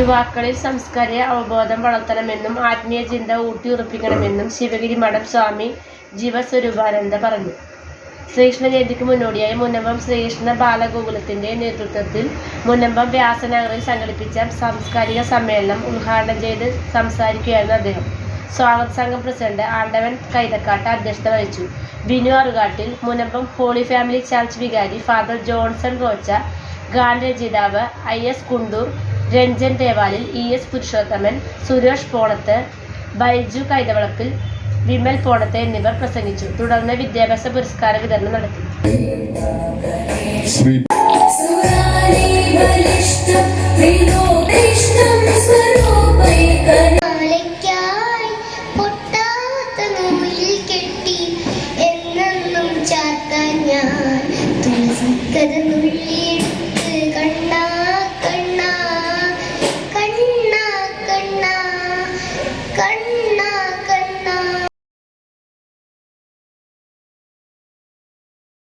യുവാക്കളിൽ സാംസ്കാരിക അവബോധം വളർത്തണമെന്നും ആത്മീയ ചിന്ത ഊട്ടിയുറപ്പിക്കണമെന്നും ശിവഗിരി മഠം സ്വാമി ജീവസ്വരൂപാനന്ദ പറഞ്ഞു. ശ്രീകൃഷ്ണ ജയന്തിക്ക് മുന്നോടിയായി മുനമ്പം ശ്രീകൃഷ്ണ ബാലഗോകുലത്തിന്റെ നേതൃത്വത്തിൽ മുനമ്പം വ്യാസനഗറിൽ സംഘടിപ്പിച്ച സാംസ്കാരിക സമ്മേളനം ഉദ്ഘാടനം ചെയ്ത് സംസാരിക്കുകയായിരുന്നു അദ്ദേഹം. സ്വാഗത സംഘം പ്രസിഡന്റ് ആണ്ടവൻ കൈതക്കാട്ട് അധ്യക്ഷത വഹിച്ചു. Binu Arukattil, Munambam holy family church വികാരി ഫാദർ ജോൺസൺ റോച്ച, ഗാനരചയിതാവ് IS കുണ്ടൂർ, രഞ്ജൻ ദേവാലിൽ, ES പുരുഷോത്തമൻ, സുരേഷ് പോണത്ത്, ബൈജു കൈതവളപ്പിൽ, വിമൽ പോണത്ത് എന്നിവർ പ്രസംഗിച്ചു. തുടർന്ന് വിദ്യാഭ്യാസ പുരസ്കാര വിതരണം നടത്തി.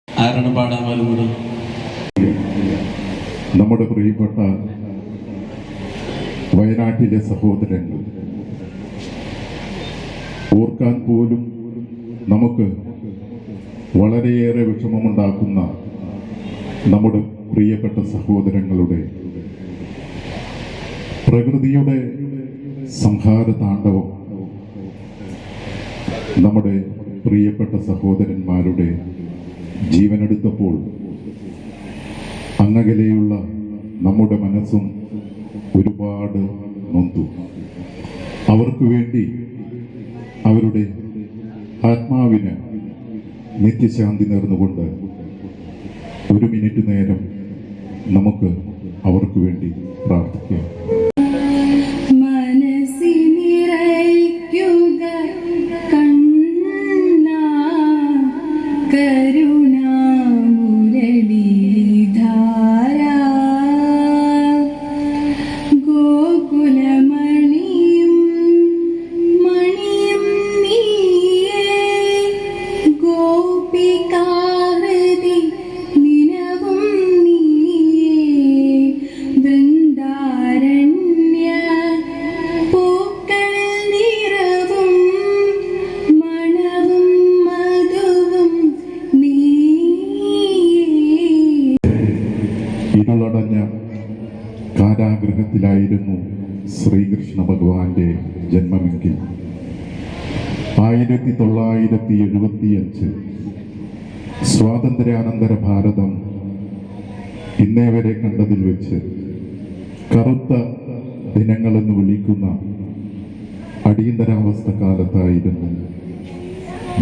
ആരാണ് പാടാൻ വരുന്നത്? നമ്മുടെ പ്രിയപ്പെട്ട വയനാട്ടിലെ സഹോദരങ്ങൾ, ഓർക്കാൻ പോലും നമുക്ക് വളരെയേറെ വിഷമമുണ്ടാക്കുന്ന നമ്മുടെ പ്രിയപ്പെട്ട സഹോദരങ്ങളുടെ പ്രകൃതിയുടെ സംഹാര താണ്ഡവം, നമ്മുടെ പ്രിയപ്പെട്ട സഹോദരന്മാരുടെ ജീവനെടുത്തപ്പോൾ അങ്ങകലെയുള്ള നമ്മുടെ മനസ്സും ഒരുപാട് നൊന്തു. അവർക്ക് വേണ്ടി, അവരുടെ ആത്മാവിന് നിത്യശാന്തി നേർന്നുകൊണ്ട് ഒരു മിനിറ്റ് നേരം നമുക്ക് അവർക്ക് വേണ്ടി പ്രാർത്ഥിക്കാം. ഇരുളടഞ്ഞ കാരാഗൃഹത്തിലായിരുന്നു ശ്രീകൃഷ്ണ ഭഗവാന്റെ ജന്മമെങ്കിൽ 1975 സ്വാതന്ത്ര്യാനന്തര ഭാരതം ഇന്നേ വരെ കണ്ടതിൽ വെച്ച് കറുത്ത ദിനങ്ങളെന്ന് വിളിക്കുന്ന അടിയന്തരാവസ്ഥ കാലത്തായിരുന്നു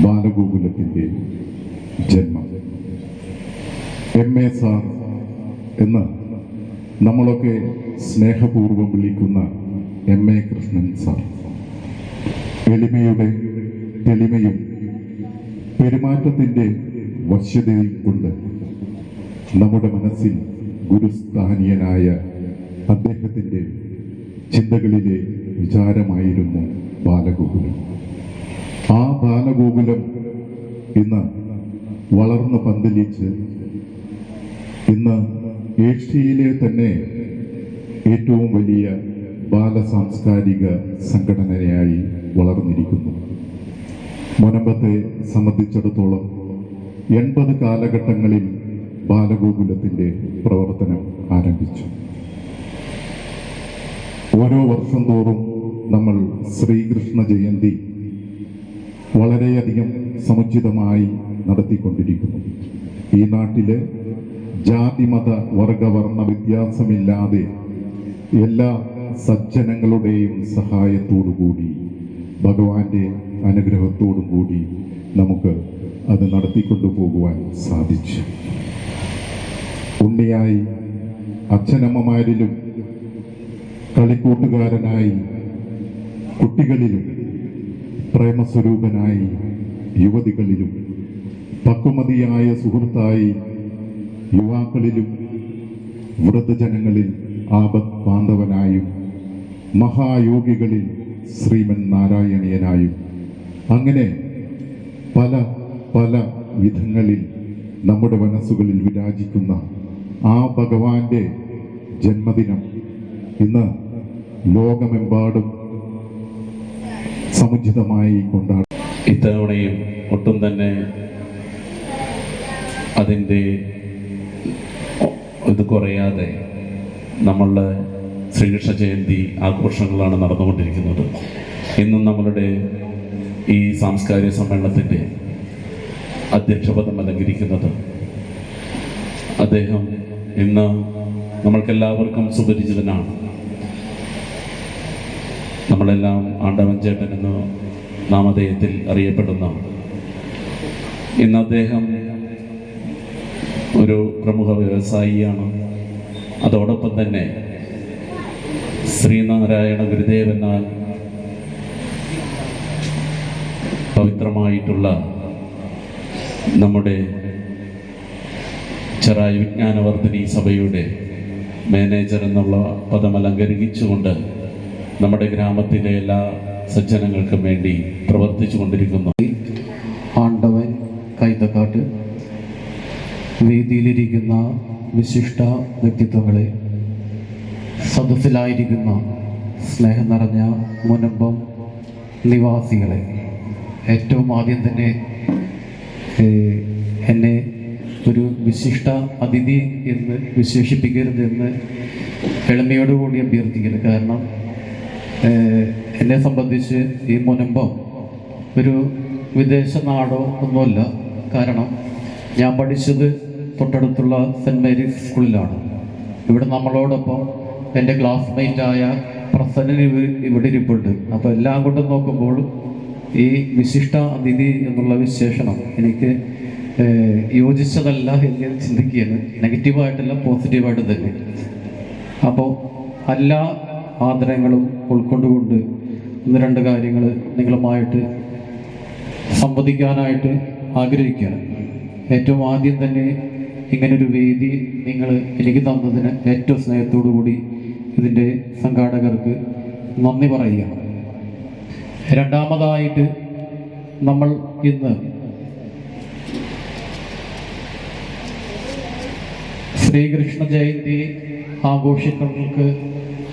ബാലഗോകുലത്തിൻ്റെ ജന്മം. MA സാർ എന്ന് നമ്മളൊക്കെ സ്നേഹപൂർവ്വം വിളിക്കുന്ന MA കൃഷ്ണൻ സാർ, എളിമയുടെ തെളിമയും പെരുമാറ്റത്തിൻ്റെ വശ്യതയും കൊണ്ട് നമ്മുടെ മനസ്സിൽ ഗുരുസ്ഥാനീയനായ അദ്ദേഹത്തിൻ്റെ ചിന്തകളിലെ വിചാരമായിരുന്നു ബാലഗോകുലം. ആ ബാലഗോകുലം ഇന്ന് വളർന്ന് പന്തലിച്ച് ഇന്ന് ഏഷ്യയിലെ തന്നെ ഏറ്റവും വലിയ ബാലസാംസ്കാരിക സംഘടനയായി വളർന്നിരിക്കുന്നു. മുനമ്പത്തെ സംബന്ധിച്ചിടത്തോളം 80 കാലഘട്ടങ്ങളിൽ ബാലഗോകുലത്തിൻ്റെ പ്രവർത്തനം ആരംഭിച്ചു. ഓരോ വർഷം തോറും നമ്മൾ ശ്രീകൃഷ്ണ ജയന്തി വളരെയധികം സമുചിതമായി നടത്തിക്കൊണ്ടിരിക്കുന്നു. ഈ നാട്ടിലെ ജാതി മത വർഗവർണ്ണ വ്യത്യാസമില്ലാതെ എല്ലാ സജ്ജനങ്ങളുടെയും സഹായത്തോടുകൂടി, ഭഗവാന്റെ അനുഗ്രഹത്തോടും കൂടി നമുക്ക് അത് നടത്തിക്കൊണ്ടു പോകുവാൻ സാധിച്ചു. ഉണ്ണിയായി അച്ഛനമ്മമാരിലും കളിക്കൂട്ടുകാരനായി കുട്ടികളിലും പ്രേമസ്വരൂപനായി യുവതികളിലും പക്വമതിയായ സുഹൃത്തായി യുവാക്കളിലും വൃദ്ധജനങ്ങളിൽ ആപത് ബാന്ധവനായും മഹായോഗികളിൽ ശ്രീമൻ നാരായണീയനായും അങ്ങനെ പല പല വിധങ്ങളിൽ നമ്മുടെ മനസ്സുകളിൽ വിരാജിക്കുന്ന ആ ഭഗവാന്റെ ജന്മദിനം ഇന്ന് ലോകമെമ്പാടും സമുചിതമായി കൊണ്ടാടും. ഇത്തവണയും ഒട്ടും തന്നെ അതിൻ്റെ ഇത് കുറയാതെ നമ്മളുടെ ശ്രീകൃഷ്ണ ജയന്തി ആഘോഷങ്ങളാണ് നടന്നുകൊണ്ടിരിക്കുന്നത്. ഇന്നും നമ്മളുടെ ഈ സാംസ്കാരിക സമ്മേളനത്തിൻ്റെ അധ്യക്ഷപദം അലങ്കരിക്കുന്നത് അദ്ദേഹം ഇന്ന് നമ്മൾക്കെല്ലാവർക്കും സുപരിചിതനാണ്. നമ്മളെല്ലാം ആണ്ടവൻ ചേട്ടൻ എന്ന് നാമധേയത്തിൽ അറിയപ്പെടുന്ന ഇന്ന് അദ്ദേഹം ഒരു പ്രമുഖ വ്യവസായിയാണ്. അതോടൊപ്പം തന്നെ ശ്രീനാരായണ ഗുരുദേവനാൽ പവിത്രമായിട്ടുള്ള നമ്മുടെ ചെറായി വിജ്ഞാനവർദ്ധിനി സഭയുടെ മാനേജർ എന്നുള്ള പദം അലങ്കരിച്ചുകൊണ്ട് നമ്മുടെ ഗ്രാമത്തിലെ എല്ലാ സജ്ജനങ്ങൾക്കും വേണ്ടി പ്രവർത്തിച്ചു കൊണ്ടിരിക്കുന്നു. ആണ്ടവൻ കൈതക്കാട്ട്, വേദിയിലിരിക്കുന്ന വിശിഷ്ട വ്യക്തിത്വങ്ങളെ, സദസ്സിലായിരിക്കുന്ന സ്നേഹം നിറഞ്ഞ മുനമ്പം നിവാസികളെ, ഏറ്റവും ആദ്യം തന്നെ എന്നെ ഒരു വിശിഷ്ട അതിഥി എന്ന് വിശേഷിപ്പിക്കരുതെന്ന് എളിമയോടുകൂടി അഭ്യർത്ഥിക്കരുത്. കാരണം എന്നെ സംബന്ധിച്ച് ഈ മുനമ്പം ഒരു വിദേശ നാടോ ഒന്നുമല്ല. കാരണം ഞാൻ പഠിച്ചത് തൊട്ടടുത്തുള്ള സെൻറ്റ് മേരീസ് സ്കൂളിലാണ്. ഇവിടെ നമ്മളോടൊപ്പം എൻ്റെ ക്ലാസ്മേറ്റായ പ്രസന്നൻ ഇവിടെ ഇരിപ്പുണ്ട്. അപ്പോൾ എല്ലാം കൊണ്ടും നോക്കുമ്പോൾ ഈ വിശിഷ്ട അതിഥി എന്നുള്ള വിശേഷണം എനിക്ക് യോജിച്ചതല്ല എന്ന് ഞാൻ ചിന്തിക്കുകയാണ്. നെഗറ്റീവായിട്ടല്ല, പോസിറ്റീവായിട്ട് തന്നെ. അപ്പോൾ എല്ലാ ആദരങ്ങളും ഉൾക്കൊണ്ടുകൊണ്ട് ഒന്ന് രണ്ട് കാര്യങ്ങൾ നിങ്ങളുമായിട്ട് സംവദിക്കാനായിട്ട് ആഗ്രഹിക്കുകയാണ്. ഏറ്റവും ആദ്യം തന്നെ ഇങ്ങനൊരു വേദി നിങ്ങൾ എനിക്ക് തന്നതിന് ഏറ്റവും സ്നേഹത്തോടു കൂടി ഇതിൻ്റെ സംഘാടകർക്ക് നന്ദി പറയുകയാണ്. രണ്ടാമതായിട്ട് നമ്മൾ ഇന്ന് ശ്രീകൃഷ്ണ ജയന്തി ആഘോഷങ്ങൾക്ക്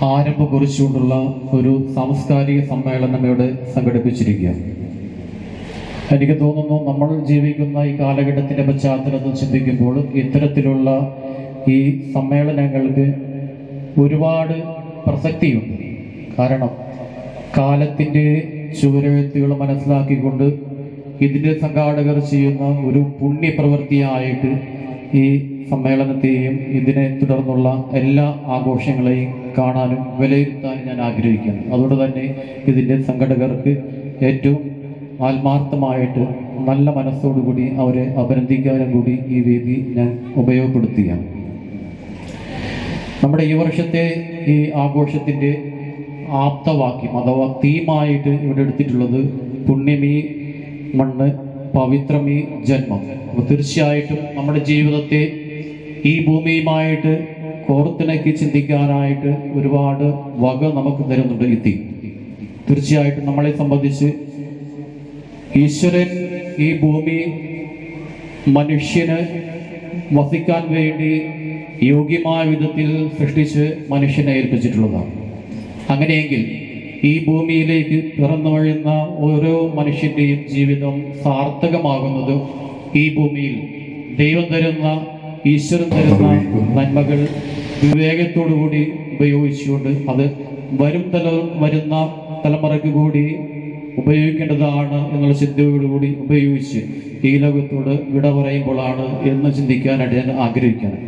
ആരംഭം കുറിച്ചുകൊണ്ടുള്ള ഒരു സാംസ്കാരിക സമ്മേളനം ഇവിടെ സംഘടിപ്പിച്ചിരിക്കുകയാണ്. എനിക്ക് തോന്നുന്നു നമ്മൾ ജീവിക്കുന്ന ഈ കാലഘട്ടത്തിൻ്റെ പശ്ചാത്തലത്തിൽ ചിന്തിക്കുമ്പോൾ ഇത്തരത്തിലുള്ള ഈ സമ്മേളനങ്ങൾക്ക് ഒരുപാട് പ്രസക്തിയുണ്ട്. കാരണം കാലത്തിൻ്റെ ചുവരെഴുത്തുകൾ മനസ്സിലാക്കിക്കൊണ്ട് ഇതിൻ്റെ സംഘാടകർ ചെയ്യുന്ന ഒരു പുണ്യപ്രവൃത്തിയായിട്ട് ഈ സമ്മേളനത്തെയും ഇതിനെ തുടർന്നുള്ള എല്ലാ ആഘോഷങ്ങളെയും കാണാനും വിലയിരുത്താനും ഞാൻ ആഗ്രഹിക്കുന്നു. അതുകൊണ്ട് തന്നെ ഇതിൻ്റെ സംഘടകർക്ക് ഏറ്റവും ആത്മാർത്ഥമായിട്ട് നല്ല മനസ്സോടുകൂടി അവരെ അഭിനന്ദിക്കാനും കൂടി ഈ വേദി ഞാൻ ഉപയോഗപ്പെടുത്തുകയാണ്. നമ്മുടെ ഈ വർഷത്തെ ഈ ആഘോഷത്തിൻ്റെ ആപ്തവാക്യം അഥവാ തീമായിട്ട് ഇവിടെ എടുത്തിട്ടുള്ളത് പുണ്യമീ മണ്ണ് പവിത്രമീ ജന്മം. അപ്പോൾ തീർച്ചയായിട്ടും നമ്മുടെ ജീവിതത്തെ ഈ ഭൂമിയുമായിട്ട് കോർത്തിണക്കി ചിന്തിക്കാനായിട്ട് ഒരുപാട് വക നമുക്ക് തരുന്നുണ്ട് ഈ തീം. തീർച്ചയായിട്ടും നമ്മളെ സംബന്ധിച്ച് ഈശ്വരൻ ഈ ഭൂമി മനുഷ്യന് വസിക്കാൻ വേണ്ടി യോഗ്യമായ വിധത്തിൽ സൃഷ്ടിച്ച് മനുഷ്യനെ ഏൽപ്പിച്ചിട്ടുള്ളതാണ്. അങ്ങനെയെങ്കിൽ ഈ ഭൂമിയിലേക്ക് പിറന്നു വീഴുന്ന ഓരോ മനുഷ്യൻ്റെയും ജീവിതം സാർത്ഥകമാകുന്നത് ഈ ഭൂമിയിൽ ദൈവം തരുന്ന ഈശ്വരൻ തരുന്ന നന്മകൾ വിവേകത്തോടുകൂടി ഉപയോഗിച്ചുകൊണ്ട് അത് വരുന്ന തലമുറയ്ക്ക് കൂടി ഉപയോഗിക്കേണ്ടതാണ് എന്നുള്ള ചിന്തയോടുകൂടി ഉപയോഗിച്ച് ഈ ലോകത്തോട് വിട പറയുമ്പോഴാണ് എന്ന് ചിന്തിക്കാനായിട്ട് ഞാൻ ആഗ്രഹിക്കുകയാണ്.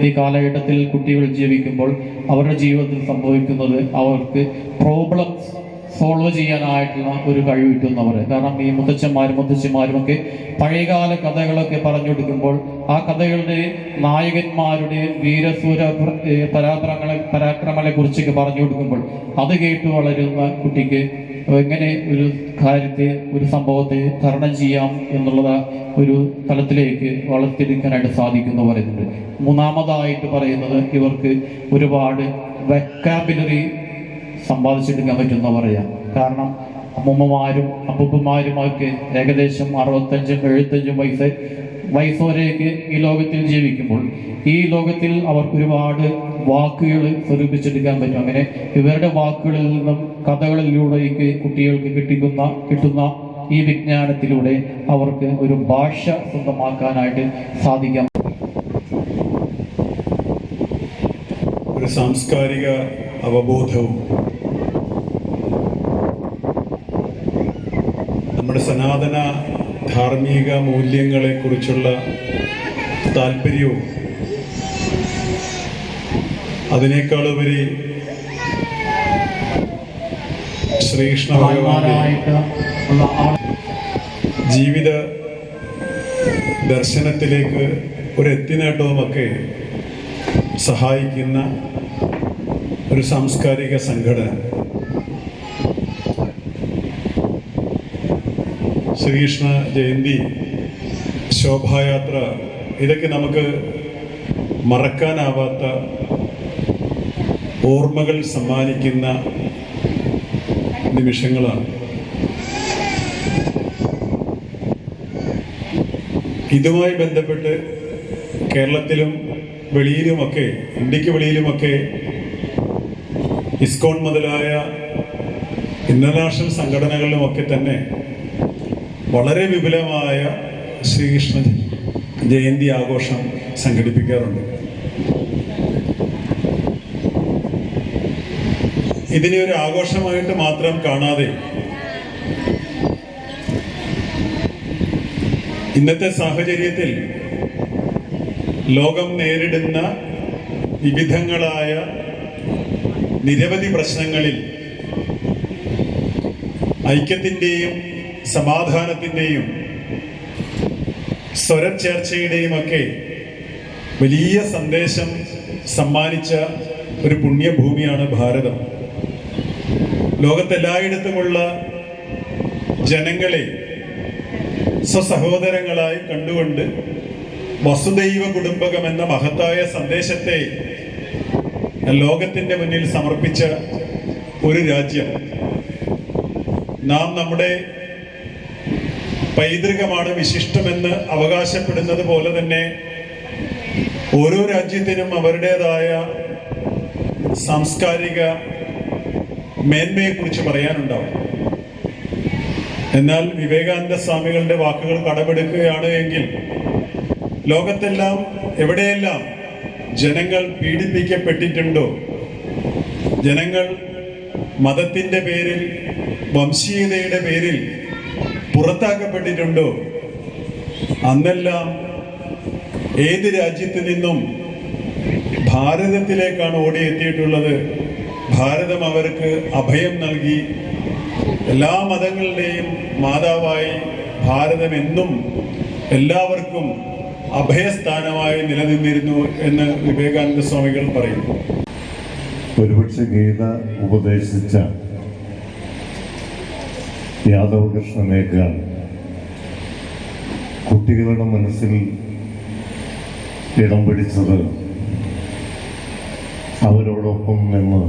ഈ കാലഘട്ടത്തിൽ കുട്ടികൾ ജീവിക്കുമ്പോൾ അവരുടെ ജീവിതത്തിൽ സംഭവിക്കുന്നത് അവർക്ക് പ്രോബ്ലംസ് സോൾവ് ചെയ്യാനായിട്ടുള്ള ഒരു കഴിവ് കിട്ടുന്നവർ. കാരണം ഈ മുത്തച്ഛന്മാരും ഒക്കെ പഴയകാല കഥകളൊക്കെ പറഞ്ഞു കൊടുക്കുമ്പോൾ ആ കഥകളുടെ നായകന്മാരുടെ വീരസൂര പരാക്രമങ്ങളെ കുറിച്ചൊക്കെ പറഞ്ഞു കൊടുക്കുമ്പോൾ അത് കേട്ട് വളരുന്ന കുട്ടിക്ക് എങ്ങനെ ഒരു കാര്യത്തെ ഒരു സംഭവത്തെ തരണം ചെയ്യാം എന്നുള്ള ഒരു തലത്തിലേക്ക് വളർത്തിയെടുക്കാനായിട്ട് സാധിക്കുന്നു പറയുന്നുണ്ട്. മൂന്നാമതായിട്ട് പറയുന്നത് ഇവർക്ക് ഒരുപാട് വൊക്കാബുലറി സമ്പാദിച്ചെടുക്കാൻ പറ്റുമെന്ന് പറയാം. കാരണം അമ്മൂമ്മമാരും അപ്പൂപ്പന്മാരുമൊക്കെ ഏകദേശം 65-75 വയസ്സ് വരെയൊക്കെ ഈ ലോകത്തിൽ ജീവിക്കുമ്പോൾ ഈ ലോകത്തിൽ അവർക്ക് ഒരുപാട് വാക്കുകൾ സ്വരൂപിച്ചെടുക്കാൻ പറ്റും. അങ്ങനെ ഇവരുടെ വാക്കുകളിൽ നിന്നും കഥകളിലൂടെയൊക്കെ കുട്ടികൾക്ക് കിട്ടുന്ന ഈ വിജ്ഞാനത്തിലൂടെ അവർക്ക് ഒരു ഭാഷ സ്വന്തമാക്കാനായിട്ട് സാധിക്കാം. ഒരു സാംസ്കാരിക അവബോധവും നമ്മുടെ സനാതന ധാർമ്മിക മൂല്യങ്ങളെക്കുറിച്ചുള്ള താല്പര്യവും അതിനേക്കാളുപരി ശ്രീകൃഷ്ണ ഭഗവാന്റെ ജീവിത ദർശനത്തിലേക്ക് ഒരു എത്തിനേട്ടവുമൊക്കെ സഹായിക്കുന്ന ഒരു സാംസ്കാരിക സംഘടന ശ്രീകൃഷ്ണ ജയന്തി, ശോഭായാത്ര, ഇതൊക്കെ നമുക്ക് മറക്കാനാവാത്ത ഓർമ്മകൾ സമ്മാനിക്കുന്ന നിമിഷങ്ങളാണ്. ഇതുമായി ബന്ധപ്പെട്ട് കേരളത്തിലും വെളിയിലുമൊക്കെ, ഇന്ത്യക്ക് വെളിയിലുമൊക്കെ ഇസ്കോൺ മുതലായ ഇന്റർനാഷണൽ സംഘടനകളിലുമൊക്കെ തന്നെ വളരെ വിപുലമായ ശ്രീകൃഷ്ണ ജയന്തി ആഘോഷം സംഘടിപ്പിക്കാറുണ്ട്. ഇതിനെ ഒരു ആഘോഷമായിട്ട് മാത്രം കാണാതെ ഇന്നത്തെ സാഹചര്യത്തിൽ ലോകം നേരിടുന്ന വിവിധങ്ങളായ നിരവധി പ്രശ്നങ്ങളിൽ ഐക്യത്തിൻ്റെയും സമാധാനത്തിൻ്റെയും സ്വരച്ചേർച്ചയുടെയും ഒക്കെ വലിയ സന്ദേശം സമ്മാനിച്ച ഒരു പുണ്യഭൂമിയാണ് ഭാരതം. ലോകത്തെല്ലായിടത്തുമുള്ള ജനങ്ങളെ സ്വസഹോദരങ്ങളായി കണ്ടുകൊണ്ട് വസുദൈവ കുടുംബകം എന്ന മഹത്തായ സന്ദേശത്തെ ലോകത്തിൻ്റെ മുന്നിൽ സമർപ്പിച്ച ഒരു രാജ്യം. നാം നമ്മുടെ പൈതൃകമാണ് വിശിഷ്ടമെന്ന് അവകാശപ്പെടുന്നത് പോലെ തന്നെ ഓരോ രാജ്യത്തിനും അവരുടേതായ സാംസ്കാരിക മേന്മയെക്കുറിച്ച് പറയാനുണ്ടാവും. എന്നാൽ വിവേകാനന്ദ സ്വാമികളുടെ വാക്കുകൾ കടമെടുക്കുകയാണ് എങ്കിൽ ലോകത്തെല്ലാം എവിടെയെല്ലാം ജനങ്ങൾ പീഡിപ്പിക്കപ്പെട്ടിട്ടുണ്ടോ, ജനങ്ങൾ മതത്തിൻ്റെ പേരിൽ, വംശീയതയുടെ പേരിൽ പുറത്താക്കപ്പെട്ടിട്ടുണ്ടോ, അന്നെല്ലാം ഏത് രാജ്യത്ത് നിന്നും ഭാരതത്തിലേക്കാണ് ഓടിയെത്തിയിട്ടുള്ളത്. ഭാരതം അവർക്ക് അഭയം നൽകി. എല്ലാ മതങ്ങളുടെയും മാതാവായി ഭാരതം എന്നും എല്ലാവർക്കും അഭയസ്ഥാനമായി നിലനിന്നിരുന്നു എന്ന് വിവേകാനന്ദ സ്വാമികൾ പറയുന്നു. ഒരുപക്ഷെ ഗീത ഉപദേശിച്ച യാദവകൃഷ്ണനേക്കാൾ കുട്ടികളുടെ മനസ്സിൽ ഇടം പിടിച്ചത് അവരോടൊപ്പം നിന്ന്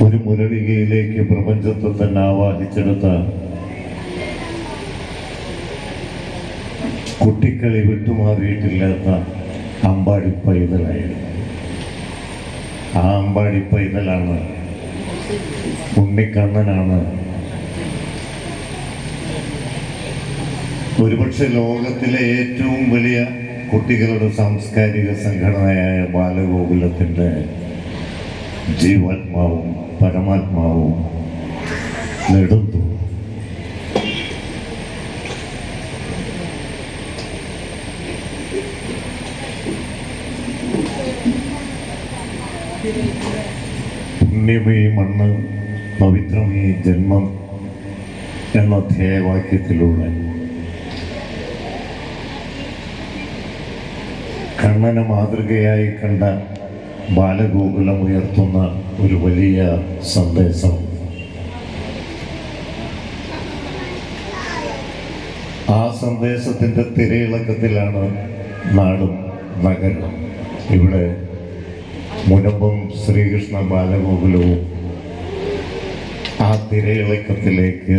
ഒരു മുരളികയിലേക്ക് പ്രപഞ്ചത്തെ തന്നെ ആവാഹിച്ചെടുത്ത കുട്ടിക്കളി വിട്ടുമാറിയിട്ടില്ലാത്ത അമ്പാടി പൈതലായിരുന്നു. ആ അമ്പാടി പൈതലാണ്, ഉണ്ണിക്കണ്ണനാണ് ഒരുപക്ഷെ ലോകത്തിലെ ഏറ്റവും വലിയ കുട്ടികളുടെ സാംസ്കാരിക സംഘടനയായ ബാലഗോകുലത്തിൻ്റെ ജീവാത്മാവും പരമാത്മാവും നെടുന്തു. പുണ്യമീ മണ്ണ്, പവിത്രമീ ജന്മം എന്ന ധ്യേയവാക്യത്തിലൂടെ കണ്ണനെ മാതൃകയായി കണ്ട ബാലഗോകുലം ഉയർത്തുന്ന ഒരു വലിയ സന്ദേശം. ആ സന്ദേശത്തിൻ്റെ തിരയിളക്കത്തിലാണ് നാടും നഗരം. ഇവിടെ മുനമ്പം ശ്രീകൃഷ്ണ ബാലഗോകുലവും ആ തിരയിളക്കത്തിലേക്ക്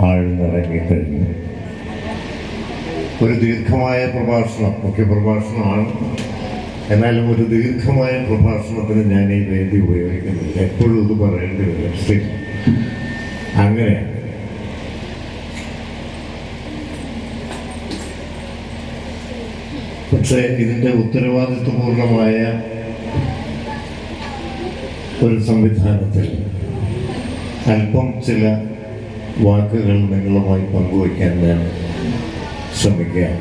ആഴ്ന്നിറങ്ങിക്കഴിഞ്ഞു. ഒരു ദീർഘമായ പ്രഭാഷണം, മുഖ്യ പ്രഭാഷണമാണ്. എന്നാലും ഒരു ദീർഘമായ പ്രഭാഷണത്തിന് ഞാൻ ഈ വേദി ഉപയോഗിക്കുന്നില്ല. എപ്പോഴും ഇത് പറയേണ്ടി വരും. ശരി, അങ്ങനെയാണ്. പക്ഷേ ഇതിൻ്റെ ഉത്തരവാദിത്വപൂർണമായ ഒരു സംവിധാനത്തിൽ അല്പം ചില വാക്കുകൾ നിങ്ങളുമായി പങ്കുവയ്ക്കാൻ ഞാൻ ശ്രമിക്കാം.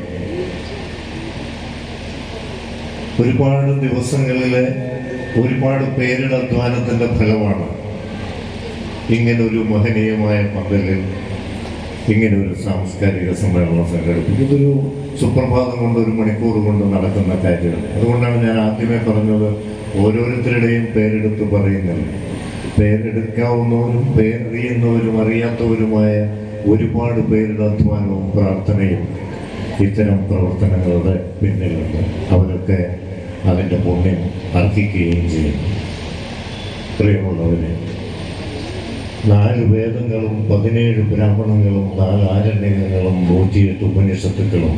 ഒരുപാട് ദിവസങ്ങളിലെ ഒരുപാട് പേരുടെ അധ്വാനത്തിൻ്റെ ഫലമാണ് ഇങ്ങനൊരു മഹനീയമായ പന്തലിൽ ഇങ്ങനൊരു സാംസ്കാരിക സമ്മേളനം സംഘടിപ്പിക്കും. ഇതൊരു സുപ്രഭാതം കൊണ്ട് 1 മണിക്കൂർ കൊണ്ട് നടക്കുന്ന കാര്യമാണ്. അതുകൊണ്ടാണ് ഞാൻ ആദ്യമേ പറഞ്ഞത് ഓരോരുത്തരുടെയും പേരെടുത്ത് പറയുന്നില്ല. പേരെടുക്കാവുന്നവരും പേരറിയുന്നവരും അറിയാത്തവരുമായ ഒരുപാട് പേരുടെ അധ്വാനവും പ്രാർത്ഥനയും ഇത്തരം പ്രവർത്തനങ്ങളുടെ പിന്നിലുണ്ട്. അവരൊക്കെ അതിൻ്റെ പുണ്യം അർഹിക്കുകയും ചെയ്യും. പ്രിയമുള്ളവരെ, 4 വേദങ്ങളും 17 ബ്രാഹ്മണങ്ങളും 4 ആരണ്യകങ്ങളും 108 ഉപനിഷത്തുക്കളും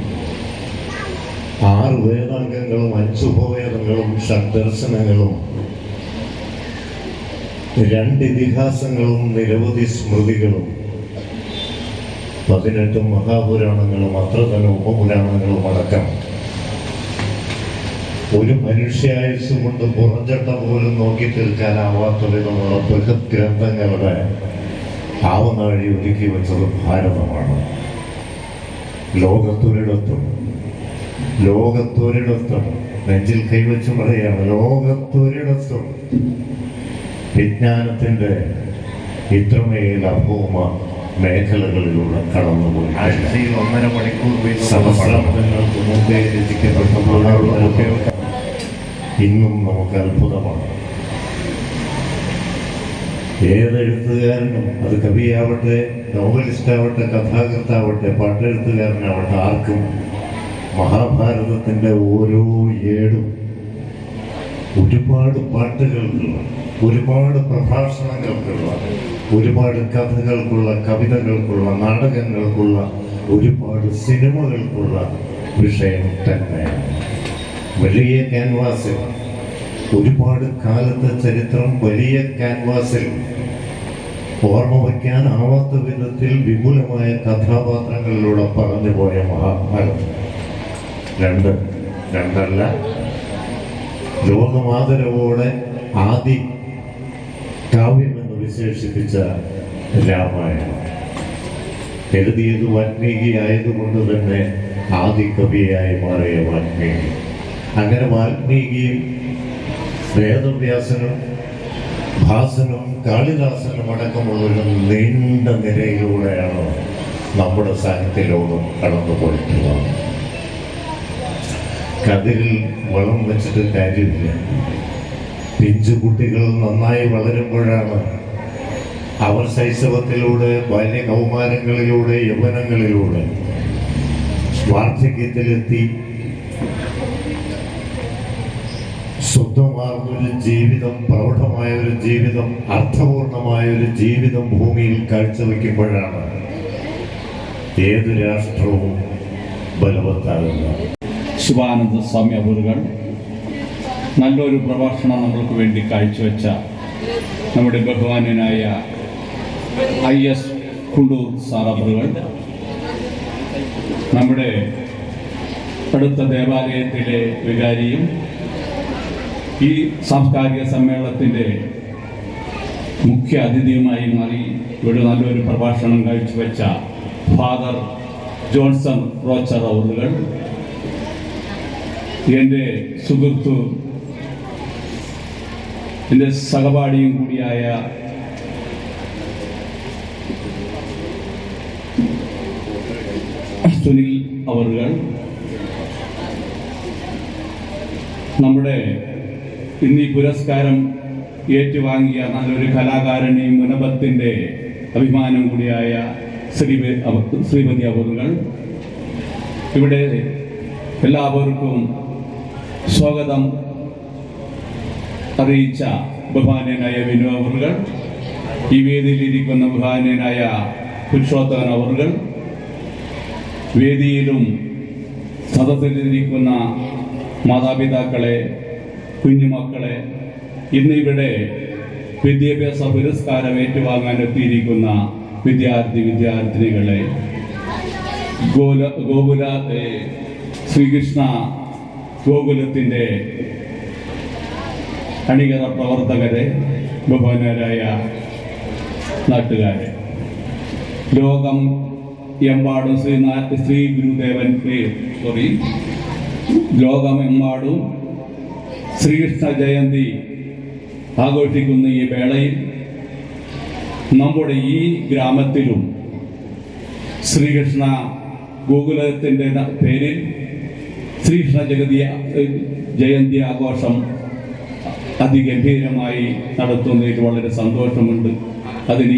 6 വേദാംഗങ്ങളും 5 ഉപവേദങ്ങളും ഷഡ്ദർശനങ്ങളും 2 ഇതിഹാസങ്ങളും നിരവധി സ്മൃതികളും 18 മഹാപുരാണങ്ങളും അത്ര തന്നെ ഉപപുരാണങ്ങളും അടക്കം ഒരു മനുഷ്യായുസ് കൊണ്ട് പുറഞ്ചട്ട പോലും നോക്കി തീർക്കാനാവാത്ത വിധമുള്ള ബൃഹത് ഗ്രന്ഥങ്ങളുടെ ആവനാഴി ഒരുക്കി വെച്ചത് ഭാരതമാണ്. ലോകത്തൊരിടത്തും നെഞ്ചിൽ കൈവച്ച് പറയുകയാണ്, ലോകത്തൊരിടത്തും വിജ്ഞാനത്തിൻ്റെ ഇത്രമേൽ അഭൂമ മേഖലകളിലൂടെ കടന്നുപോയി. ആഴ്ചയിൽ 1.5 മണിക്കൂർ സഹസ്രാബ്ദങ്ങൾക്ക് മുമ്പേ രചിക്കപ്പെട്ട ഇന്നും നമുക്ക് അത്ഭുതമാണ്. ഏതെഴുത്തുകാരനും, അത് കവിയാവട്ടെ, നോവലിസ്റ്റാവട്ടെ, കഥാകൃത്താവട്ടെ, പാട്ടെഴുത്തുകാരനാവട്ടെ, ആർക്കും മഹാഭാരതത്തിൻ്റെ ഓരോ ഏടും ഒരുപാട് പാട്ടുകൾക്കുള്ള, ഒരുപാട് പ്രഭാഷണങ്ങൾക്കുള്ള, ഒരുപാട് കഥകൾക്കുള്ള, കവിതകൾക്കുള്ള, നാടകങ്ങൾക്കുള്ള, ഒരുപാട് സിനിമകൾക്കുള്ള വിഷയം തന്നെയാണ്. വലിയ ക്യാൻവാസിൽ ഒരുപാട് കാലത്തെ ചരിത്രം വലിയ ക്യാൻവാസിൽ ഓർമ്മ വയ്ക്കാനാവാത്ത വിധത്തിൽ വിപുലമായ കഥാപാത്രങ്ങളിലൂടെ പറഞ്ഞുപോയ മഹാഭാരതം. രണ്ടല്ല, ലോകമാദരവോടെ ആദി കാവ്യമെന്ന് വിശേഷിപ്പിച്ച രാമായണം എഴുതിയത് വാൽമീകി ആയതുകൊണ്ട് തന്നെ ആദി കവിയായി മാറിയ വാൽമീകി. അങ്ങനെ വാൽമീകിയും വേദവ്യാസനും ഭാസനും കാളിദാസനും അടക്കമുള്ള ഒരു നീണ്ട നിരയിലൂടെയാണ് നമ്മുടെ സാഹിത്യലോകം കടന്നുപോയിട്ടുള്ളത്. കതിരിൽ വളം വെച്ചിട്ട് കാര്യമില്ല. പിഞ്ചുകുട്ടികൾ നന്നായി വളരുമ്പോഴാണ് അവർ ശൈശവത്തിലൂടെ, ബാല്യകൗമാരങ്ങളിലൂടെ, യൗവനങ്ങളിലൂടെ വാർദ്ധക്യത്തിലെത്തി സ്വന്തമാർന്നൊരു ജീവിതം, പ്രൗഢമായ ഒരു ജീവിതം, അർത്ഥപൂർണമായ ഒരു ജീവിതം ഭൂമിയിൽ കാഴ്ചവെക്കുമ്പോഴാണ് ഏത് രാഷ്ട്രവും ബലവത്താകുന്നത്. ശിവാനന്ദ സ്വാമി അവറുകൾ നല്ലൊരു പ്രഭാഷണം നമ്മൾക്ക് വേണ്ടി കാഴ്ചവെച്ച നമ്മുടെ ബഹുമാന്യനായ IS കുണ്ടൂർ സാർ അവറുകൾ, നമ്മുടെ അടുത്ത ദേവാലയത്തിലെ വികാരിയും ഈ സാംസ്കാരിക സമ്മേളനത്തിൻ്റെ മുഖ്യ അതിഥിയുമായി മാറി ഇവിടെ നല്ലൊരു പ്രഭാഷണം കാഴ്ചവെച്ച ഫാദർ ജോൺസൺ റോച്ചർ അവറുകൾ, എൻ്റെ സുഹൃത്തും എൻ്റെ സഹപാഠിയും കൂടിയായ സുനിൽ അവറുകൾ, നമ്മുടെ ഇന്നീ പുരസ്കാരം ഏറ്റുവാങ്ങിയ നല്ലൊരു കലാകാരനെയും മുനപത്തിൻ്റെ അഭിമാനം കൂടിയായ ശ്രീമതി അവറുകൾ, ഇവിടെ എല്ലാവർക്കും സ്വാഗതം അറിയിച്ച ബഹുമാന്യനായ വിനു അവറുകൾ, ഈ വേദിയിലിരിക്കുന്ന ബഹുമാന്യനായ പുരുഷോത്തമൻ അവറുകൾ, വേദിയിലും സദസ്സിലിരിക്കുന്ന മാതാപിതാക്കളെ, കുഞ്ഞുമക്കളെ, ഇന്നിവിടെ വിദ്യാഭ്യാസ പുരസ്കാരം ഏറ്റുവാങ്ങാൻ എത്തിയിരിക്കുന്ന വിദ്യാർത്ഥിനികളെ, ഗോകുല ശ്രീകൃഷ്ണ ഗോകുലത്തിൻ്റെ അണിയറ പ്രവർത്തകരെ, ബഹുമാനരായ നാട്ടുകാരെ, ലോകം എമ്പാടും ലോകമെമ്പാടും ശ്രീകൃഷ്ണ ജയന്തി ആഘോഷിക്കുന്ന ഈ വേളയിൽ നമ്മുടെ ഈ ഗ്രാമത്തിലും ശ്രീകൃഷ്ണ ഗോകുലത്തിൻ്റെ പേരിൽ ശ്രീകൃഷ്ണ ജയന്തി ആഘോഷം അതിഗംഭീരമായി നടത്തുന്നതിൽ വളരെ സന്തോഷമുണ്ട്. അതിന്